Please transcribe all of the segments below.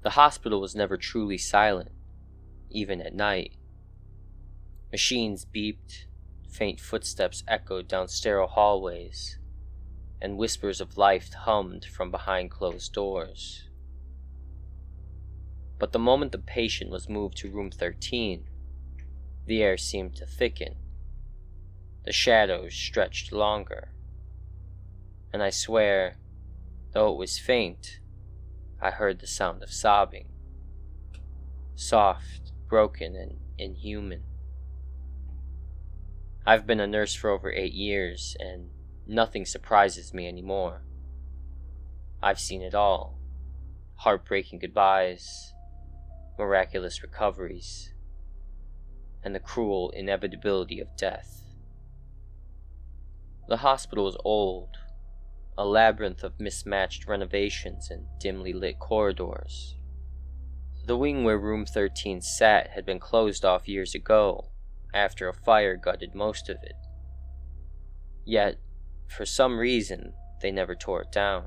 The hospital was never truly silent, even at night. Machines beeped, faint footsteps echoed down sterile hallways, and whispers of life hummed from behind closed doors. But the moment the patient was moved to room 13, the air seemed to thicken. The shadows stretched longer. And I swear, though it was faint, I heard the sound of sobbing. Soft, broken, and inhuman. I've been a nurse for over 8 years, and nothing surprises me anymore. I've seen it all. Heartbreaking goodbyes, miraculous recoveries, and the cruel inevitability of death. The hospital was old, a labyrinth of mismatched renovations and dimly lit corridors. The wing where room 13 sat had been closed off years ago, after a fire gutted most of it. Yet, for some reason, they never tore it down.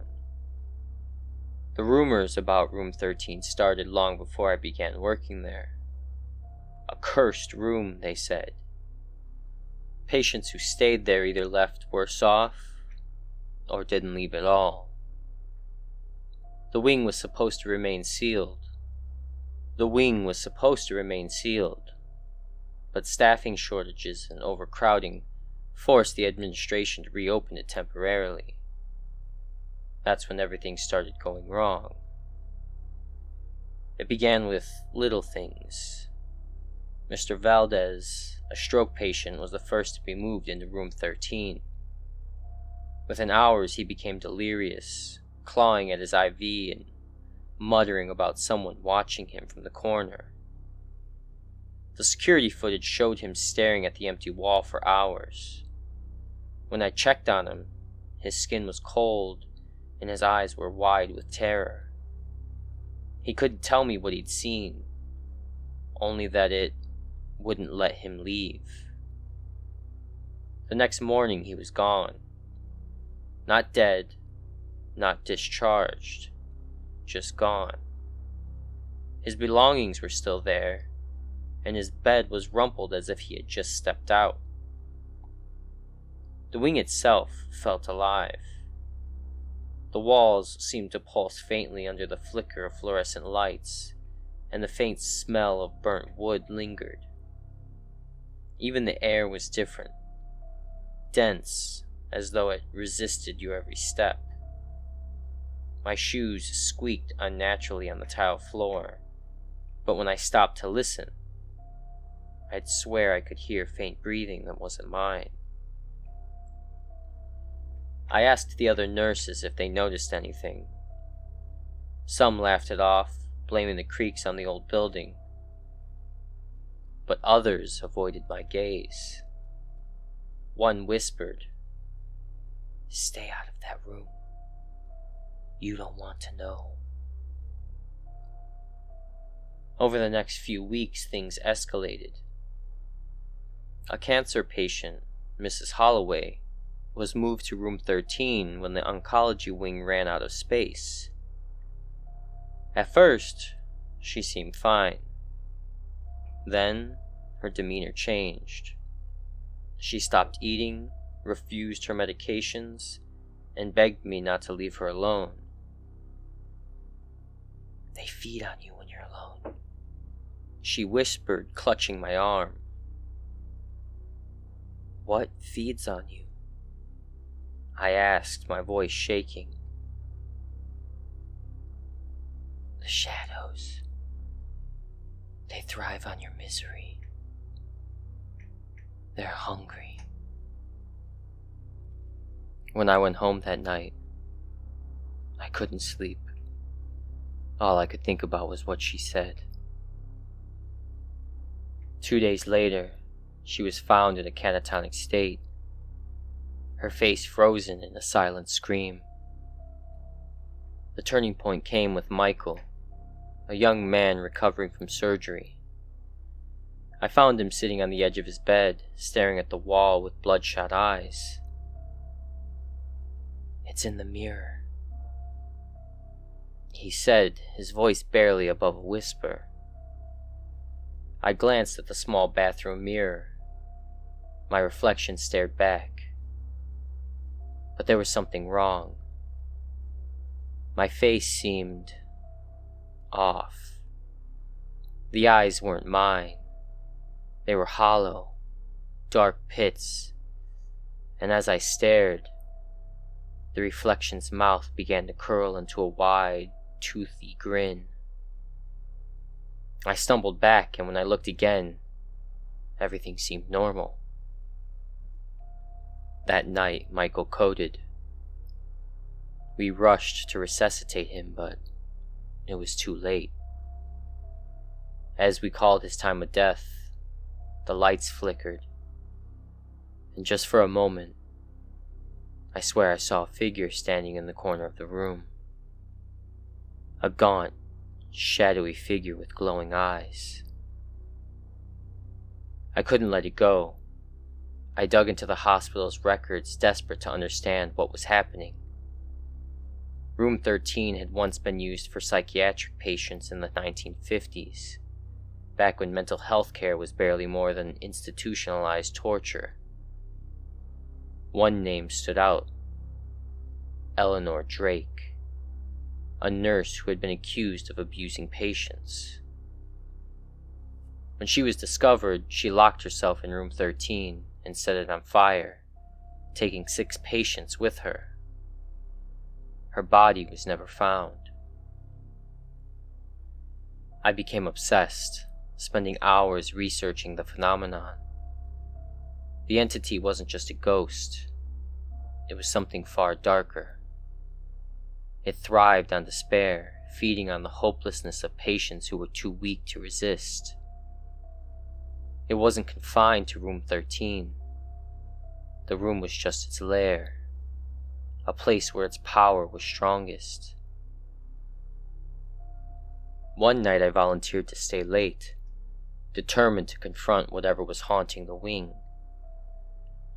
The rumors about room 13 started long before I began working there. A cursed room, they said. Patients who stayed there either left worse off, or didn't leave at all. The wing was supposed to remain sealed. But staffing shortages and overcrowding forced the administration to reopen it temporarily. That's when everything started going wrong. It began with little things. Mr. Valdez, a stroke patient, was the first to be moved into room 13. Within hours, he became delirious, clawing at his IV and muttering about someone watching him from the corner. The security footage showed him staring at the empty wall for hours. When I checked on him, his skin was cold and his eyes were wide with terror. He couldn't tell me what he'd seen, only that it wouldn't let him leave. The next morning he was gone. Not dead, not discharged, just gone. His belongings were still there, and his bed was rumpled as if he had just stepped out. The wing itself felt alive. The walls seemed to pulse faintly under the flicker of fluorescent lights, and the faint smell of burnt wood lingered. Even the air was different, dense, as though it resisted your every step. My shoes squeaked unnaturally on the tile floor, but when I stopped to listen, I'd swear I could hear faint breathing that wasn't mine. I asked the other nurses if they noticed anything. Some laughed it off, blaming the creaks on the old building. But others avoided my gaze. One whispered, "Stay out of that room. You don't want to know." Over the next few weeks, things escalated. A cancer patient, Mrs. Holloway, was moved to room 13 when the oncology wing ran out of space. At first, she seemed fine. Then, her demeanor changed. She stopped eating, refused her medications, and begged me not to leave her alone. "They feed on you when you're alone," she whispered, clutching my arm. "What feeds on you?" I asked, my voice shaking. "The shadows. They thrive on your misery. They're hungry." When I went home that night, I couldn't sleep. All I could think about was what she said. 2 days later, she was found in a catatonic state, her face frozen in a silent scream. The turning point came with Michael, a young man recovering from surgery. I found him sitting on the edge of his bed, staring at the wall with bloodshot eyes. "It's in the mirror," he said, his voice barely above a whisper. I glanced at the small bathroom mirror. My reflection stared back. But there was something wrong. My face seemed off. The eyes weren't mine. They were hollow, dark pits, and as I stared, the reflection's mouth began to curl into a wide, toothy grin. I stumbled back, and when I looked again, everything seemed normal. That night, Michael coded. We rushed to resuscitate him, but it was too late. As we called his time of death, the lights flickered, and just for a moment, I swear I saw a figure standing in the corner of the room. A gaunt, shadowy figure with glowing eyes. I couldn't let it go. I dug into the hospital's records, desperate to understand what was happening. Room 13 had once been used for psychiatric patients in the 1950s, back when mental health care was barely more than institutionalized torture. One name stood out: Eleanor Drake, a nurse who had been accused of abusing patients. When she was discovered, she locked herself in room 13 and set it on fire, taking 6 patients with her. Her body was never found. I became obsessed, spending hours researching the phenomenon. The entity wasn't just a ghost. It was something far darker. It thrived on despair, feeding on the hopelessness of patients who were too weak to resist. It wasn't confined to room 13. The room was just its lair, a place where its power was strongest. One night I volunteered to stay late, determined to confront whatever was haunting the wing.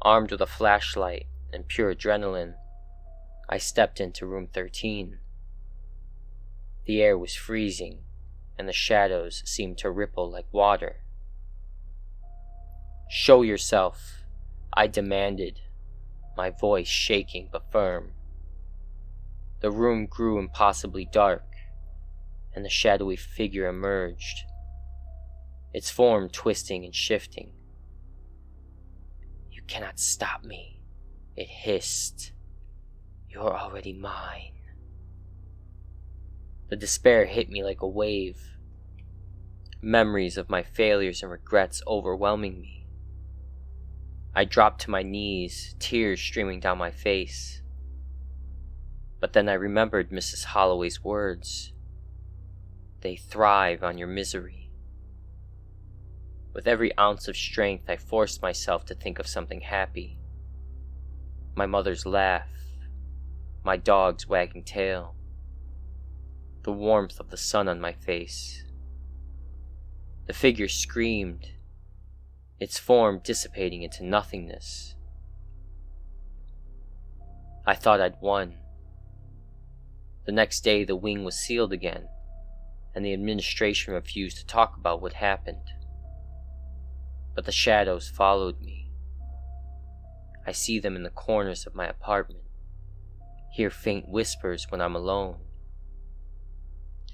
Armed with a flashlight and pure adrenaline, I stepped into room 13. The air was freezing, and the shadows seemed to ripple like water. "Show yourself," I demanded, my voice shaking but firm. The room grew impossibly dark, and the shadowy figure emerged, its form twisting and shifting. "You cannot stop me," it hissed. "You're already mine." The despair hit me like a wave, memories of my failures and regrets overwhelming me. I dropped to my knees, tears streaming down my face. But then I remembered Mrs. Holloway's words. They thrive on your misery. With every ounce of strength, I forced myself to think of something happy. My mother's laugh, my dog's wagging tail, the warmth of the sun on my face. The figure screamed, its form dissipating into nothingness. I thought I'd won. The next day, the wing was sealed again, and the administration refused to talk about what happened. But the shadows followed me. I see them in the corners of my apartment, hear faint whispers when I'm alone.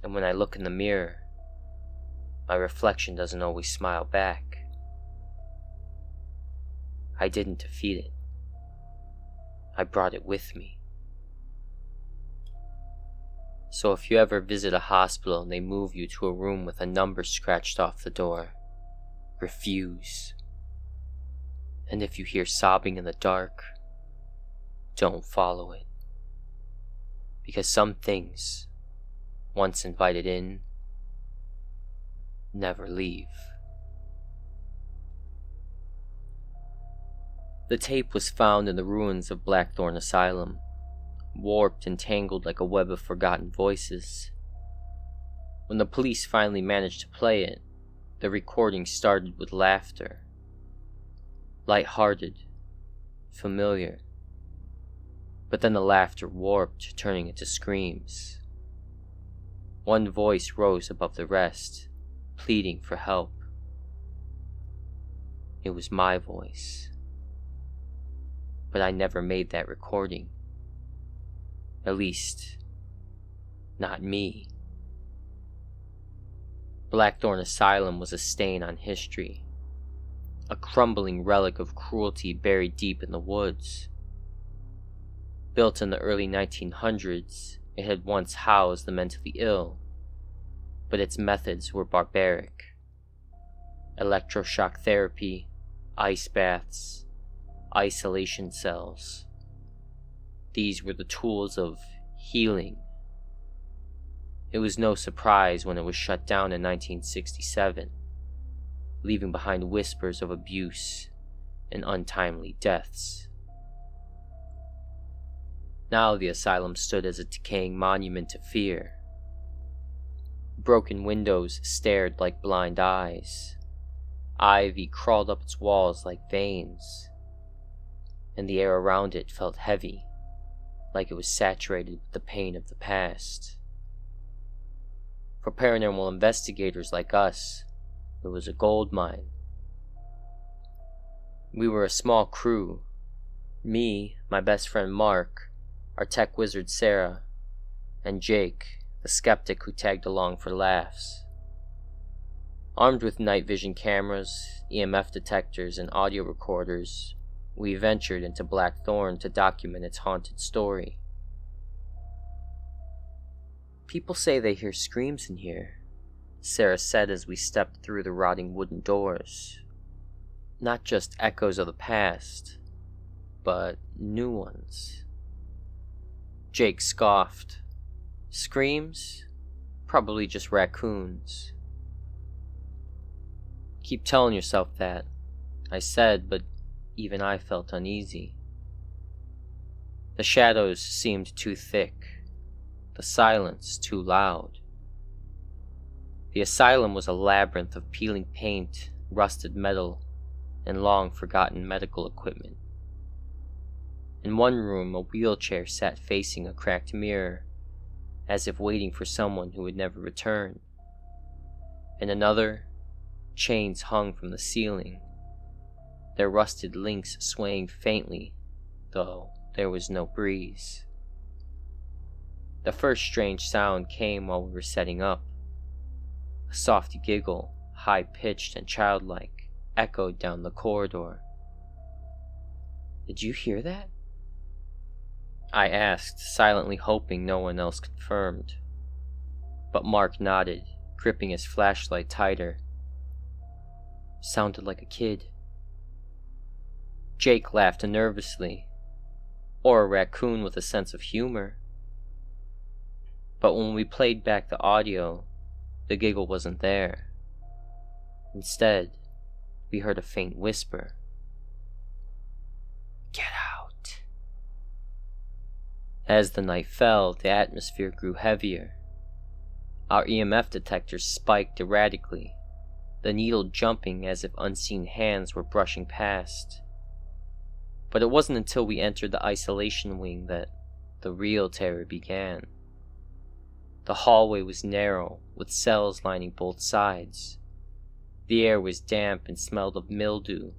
And when I look in the mirror, my reflection doesn't always smile back. I didn't defeat it. I brought it with me. So if you ever visit a hospital and they move you to a room with a number scratched off the door, refuse. And if you hear sobbing in the dark, don't follow it. Because some things, once invited in, never leave. The tape was found in the ruins of Blackthorn Asylum, warped and tangled like a web of forgotten voices. When the police finally managed to play it, the recording started with laughter. Light-hearted, familiar. But then the laughter warped, turning into screams. One voice rose above the rest, pleading for help. It was my voice. But I never made that recording. At least, not me. Blackthorn Asylum was a stain on history, a crumbling relic of cruelty buried deep in the woods. Built in the early 1900s, it had once housed the mentally ill, but its methods were barbaric. Electroshock therapy, ice baths, isolation cells. These were the tools of healing. It was no surprise when it was shut down in 1967, leaving behind whispers of abuse and untimely deaths. Now the asylum stood as a decaying monument to fear. Broken windows stared like blind eyes. Ivy crawled up its walls like veins, and the air around it felt heavy, like it was saturated with the pain of the past. For paranormal investigators like us, it was a gold mine. We were a small crew. Me, my best friend Mark, our tech wizard Sarah, and Jake, the skeptic who tagged along for laughs. Armed with night vision cameras, EMF detectors, and audio recorders, we ventured into Blackthorn to document its haunted story. People say they hear screams in here, Sarah said as we stepped through the rotting wooden doors. Not just echoes of the past, but new ones. Jake scoffed. Screams? Probably just raccoons. Keep telling yourself that, I said, but even I felt uneasy. The shadows seemed too thick, the silence too loud. The asylum was a labyrinth of peeling paint, rusted metal, and long-forgotten medical equipment. In one room, a wheelchair sat facing a cracked mirror, as if waiting for someone who would never return. In another, chains hung from the ceiling, their rusted links swaying faintly, though there was no breeze. The first strange sound came while we were setting up. A soft giggle, high-pitched and childlike, echoed down the corridor. "Did you hear that?" I asked, silently hoping no one else confirmed. But Mark nodded, gripping his flashlight tighter. Sounded like a kid. Jake laughed nervously, or a raccoon with a sense of humor. But when we played back the audio, the giggle wasn't there. Instead, we heard a faint whisper. "Get out." As the night fell, the atmosphere grew heavier. Our EMF detectors spiked erratically, the needle jumping as if unseen hands were brushing past. But it wasn't until we entered the isolation wing that the real terror began. The hallway was narrow, with cells lining both sides. The air was damp and smelled of mildew,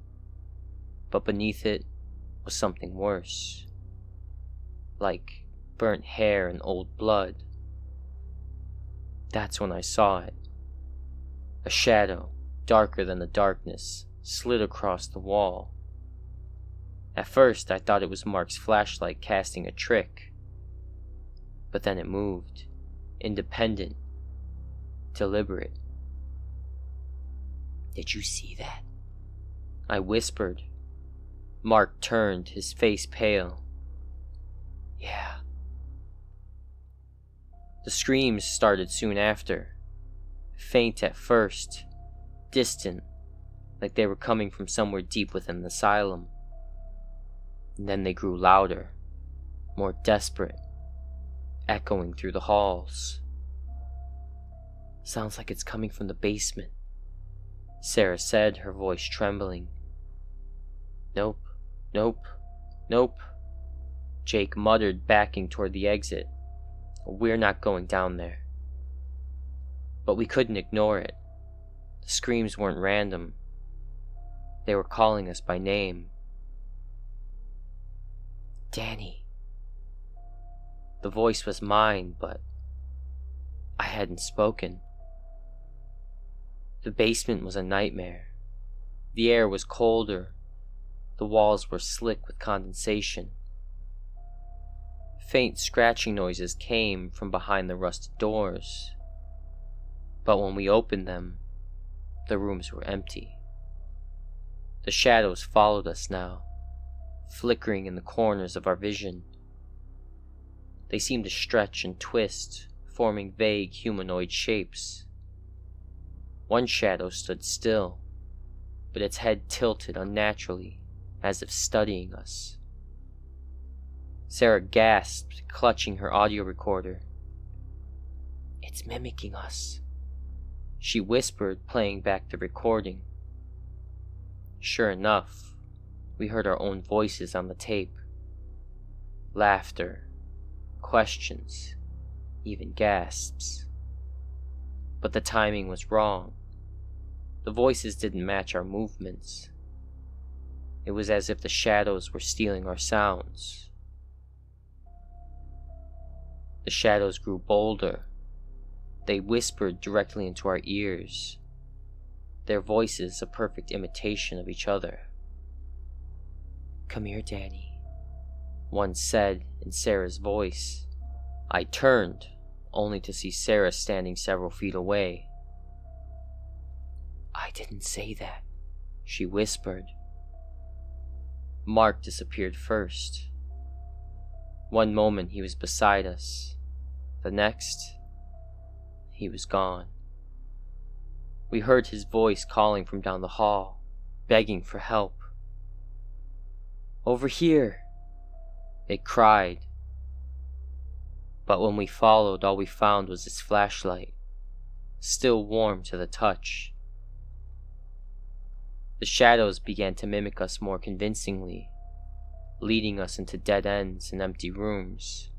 but beneath it was something worse, like burnt hair and old blood. That's when I saw it. A shadow, darker than the darkness, slid across the wall. At first, I thought it was Mark's flashlight casting a trick, but then it moved, independent, deliberate. "Did you see that?" I whispered. Mark turned, his face pale. "Yeah." The screams started soon after, faint at first, distant, like they were coming from somewhere deep within the asylum. And then they grew louder, more desperate, echoing through the halls. "Sounds like it's coming from the basement," Sarah said, her voice trembling. "Nope, nope, nope," Jake muttered, backing toward the exit. "We're not going down there." But we couldn't ignore it. The screams weren't random. They were calling us by name. Danny. The voice was mine, but I hadn't spoken. The basement was a nightmare. The air was colder. The walls were slick with condensation. Faint scratching noises came from behind the rusted doors. But when we opened them, the rooms were empty. The shadows followed us now, flickering in the corners of our vision. They seemed to stretch and twist, forming vague humanoid shapes. One shadow stood still, but its head tilted unnaturally, as if studying us. Sarah gasped, clutching her audio recorder. "It's mimicking us," she whispered, playing back the recording. Sure enough, we heard our own voices on the tape. Laughter, questions, even gasps. But the timing was wrong. The voices didn't match our movements. It was as if the shadows were stealing our sounds. The shadows grew bolder. They whispered directly into our ears, their voices a perfect imitation of each other. "Come here, Danny," one said in Sarah's voice. I turned, only to see Sarah standing several feet away. "I didn't say that," she whispered. Mark disappeared first. One moment he was beside us. The next, he was gone. We heard his voice calling from down the hall, begging for help. "Over here!" it cried. But when we followed, all we found was his flashlight, still warm to the touch. The shadows began to mimic us more convincingly, leading us into dead ends and empty rooms.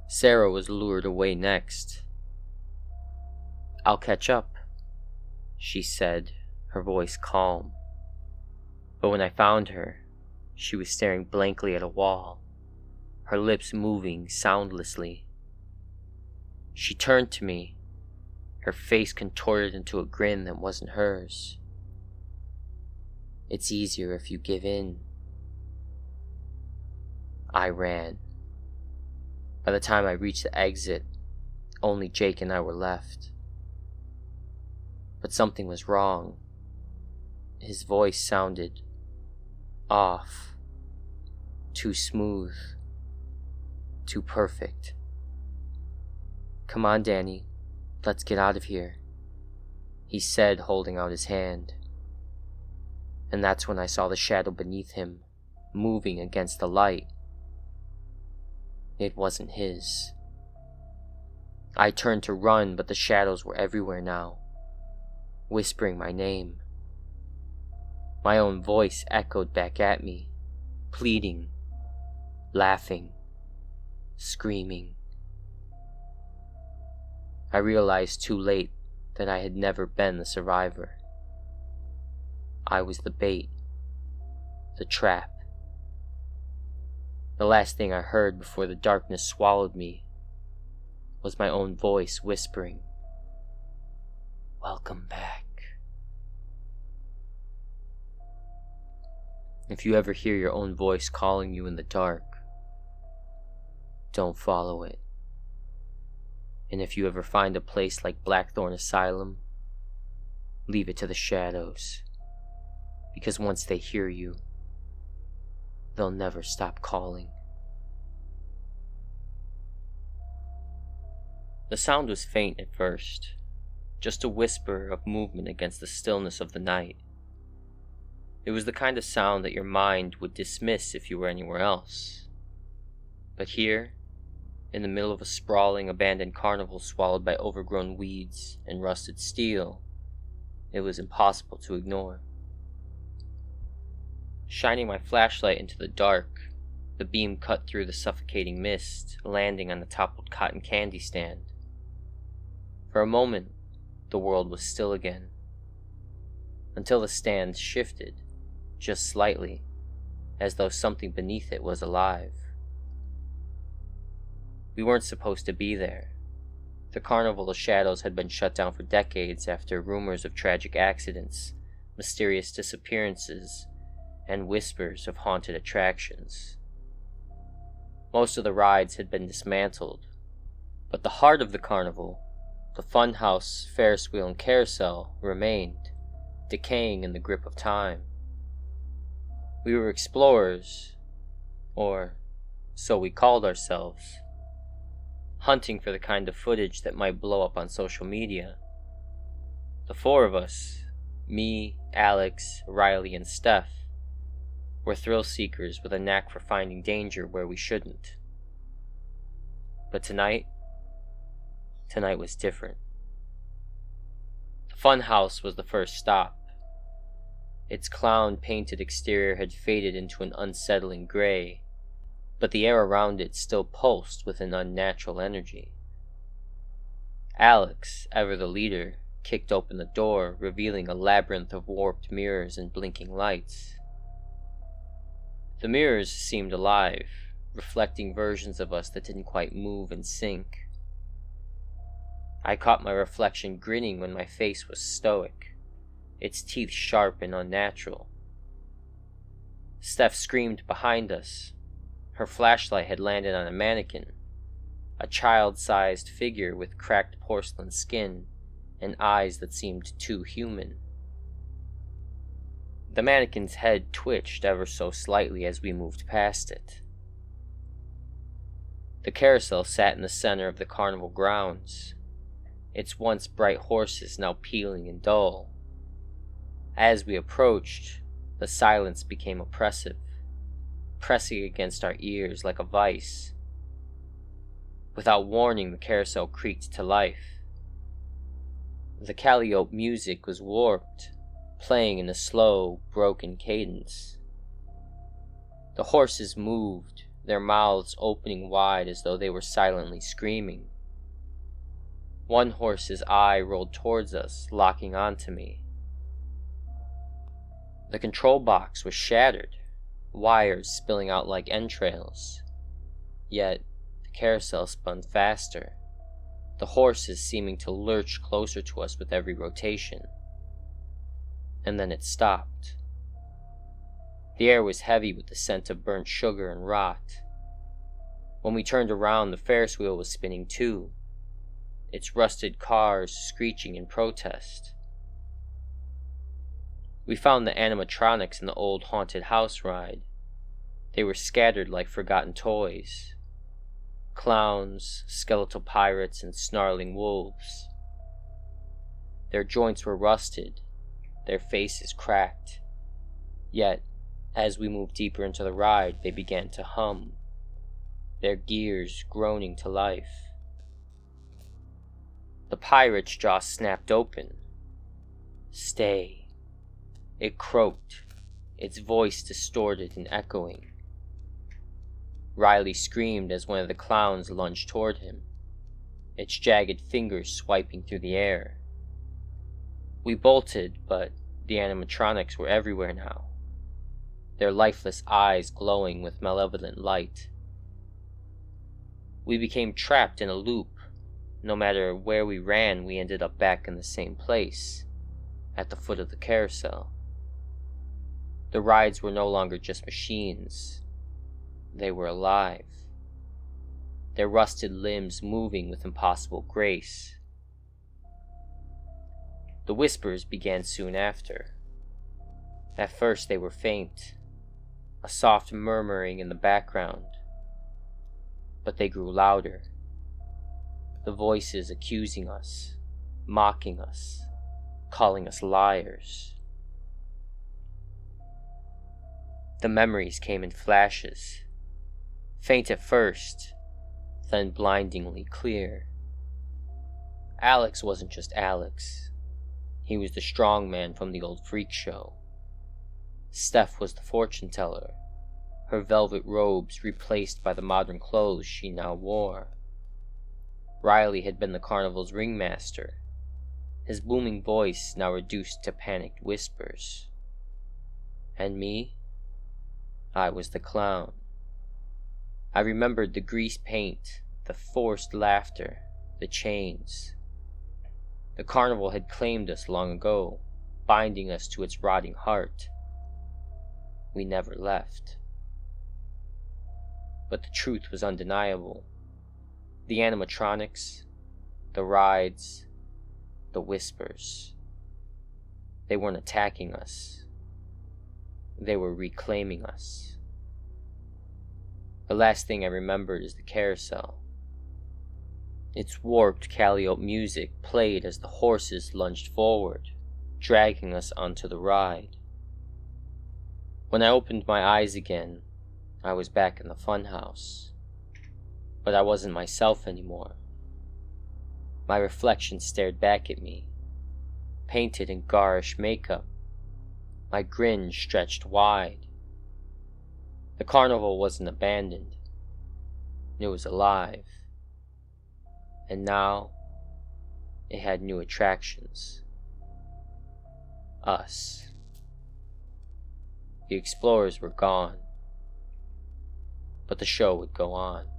Sarah was lured away next. "I'll catch up," she said, her voice calm. But when I found her, she was staring blankly at a wall, her lips moving soundlessly. She turned to me, her face contorted into a grin that wasn't hers. "It's easier if you give in." I ran. By the time I reached the exit, only Jake and I were left. But something was wrong. His voice sounded off, too smooth, too perfect. "Come on, Danny, let's get out of here," he said, holding out his hand. And that's when I saw the shadow beneath him, moving against the light. It wasn't his. I turned to run, but the shadows were everywhere now, whispering my name. My own voice echoed back at me, pleading, laughing, screaming. I realized too late that I had never been the survivor. I was the bait, the trap. The last thing I heard before the darkness swallowed me was my own voice whispering, "Welcome back." If you ever hear your own voice calling you in the dark, don't follow it. And if you ever find a place like Blackthorn Asylum, leave it to the shadows. Because once they hear you, they'll never stop calling. The sound was faint at first, just a whisper of movement against the stillness of the night. It was the kind of sound that your mind would dismiss if you were anywhere else. But here, in the middle of a sprawling abandoned carnival swallowed by overgrown weeds and rusted steel, it was impossible to ignore. Shining my flashlight into the dark, the beam cut through the suffocating mist, landing on the toppled cotton candy stand. For a moment, the world was still again, until the stand shifted, just slightly, as though something beneath it was alive. We weren't supposed to be there. The Carnival of Shadows had been shut down for decades after rumors of tragic accidents, mysterious disappearances, and whispers of haunted attractions. Most of the rides had been dismantled, but the heart of the carnival, the funhouse, Ferris wheel, and carousel, remained, decaying in the grip of time. We were explorers, or so we called ourselves, hunting for the kind of footage that might blow up on social media. The four of us, me, Alex, Riley, and Steph, were thrill seekers with a knack for finding danger where we shouldn't. But tonight was different. The funhouse was the first stop. Its clown-painted exterior had faded into an unsettling gray, but the air around it still pulsed with an unnatural energy. Alex, ever the leader, kicked open the door, revealing a labyrinth of warped mirrors and blinking lights. The mirrors seemed alive, reflecting versions of us that didn't quite move and sync. I caught my reflection grinning when my face was stoic, its teeth sharp and unnatural. Steph screamed behind us. Her flashlight had landed on a mannequin, a child-sized figure with cracked porcelain skin and eyes that seemed too human. The mannequin's head twitched ever so slightly as we moved past it. The carousel sat in the center of the carnival grounds, its once bright horses now peeling and dull. As we approached, the silence became oppressive, pressing against our ears like a vice. Without warning, the carousel creaked to life. The calliope music was warped, playing in a slow, broken cadence. The horses moved, their mouths opening wide as though they were silently screaming. One horse's eye rolled towards us, locking onto me. The control box was shattered, wires spilling out like entrails. Yet, the carousel spun faster, the horses seeming to lurch closer to us with every rotation. And then it stopped. The air was heavy with the scent of burnt sugar and rot. When we turned around, the Ferris wheel was spinning too, its rusted cars screeching in protest. We found the animatronics in the old haunted house ride. They were scattered like forgotten toys. Clowns, skeletal pirates, and snarling wolves. Their joints were rusted, their faces cracked. Yet, as we moved deeper into the ride, they began to hum, their gears groaning to life. The pirate's jaw snapped open. "Stay," it croaked, its voice distorted and echoing. Riley screamed as one of the clowns lunged toward him, its jagged fingers swiping through the air. We bolted, but the animatronics were everywhere now, their lifeless eyes glowing with malevolent light. We became trapped in a loop. No matter where we ran, we ended up back in the same place, at the foot of the carousel. The rides were no longer just machines. They were alive, their rusted limbs moving with impossible grace. The whispers began soon after. At first they were faint, a soft murmuring in the background. But they grew louder, the voices accusing us, mocking us, calling us liars. The memories came in flashes, faint at first, then blindingly clear. Alex wasn't just Alex. He was the strong man from the old freak show. Steph was the fortune teller, her velvet robes replaced by the modern clothes she now wore. Riley had been the carnival's ringmaster, his booming voice now reduced to panicked whispers. And me? I was the clown. I remembered the grease paint, the forced laughter, the chains. The carnival had claimed us long ago, binding us to its rotting heart. We never left. But the truth was undeniable. The animatronics, the rides, the whispers. They weren't attacking us. They were reclaiming us. The last thing I remembered is the carousel. Its warped Calliope music played as the horses lunged forward, dragging us onto the ride. When I opened my eyes again, I was back in the funhouse. But I wasn't myself anymore. My reflection stared back at me, painted in garish makeup. My grin stretched wide. The carnival wasn't abandoned. It was alive. And now, it had new attractions. Us. The explorers were gone. But the show would go on.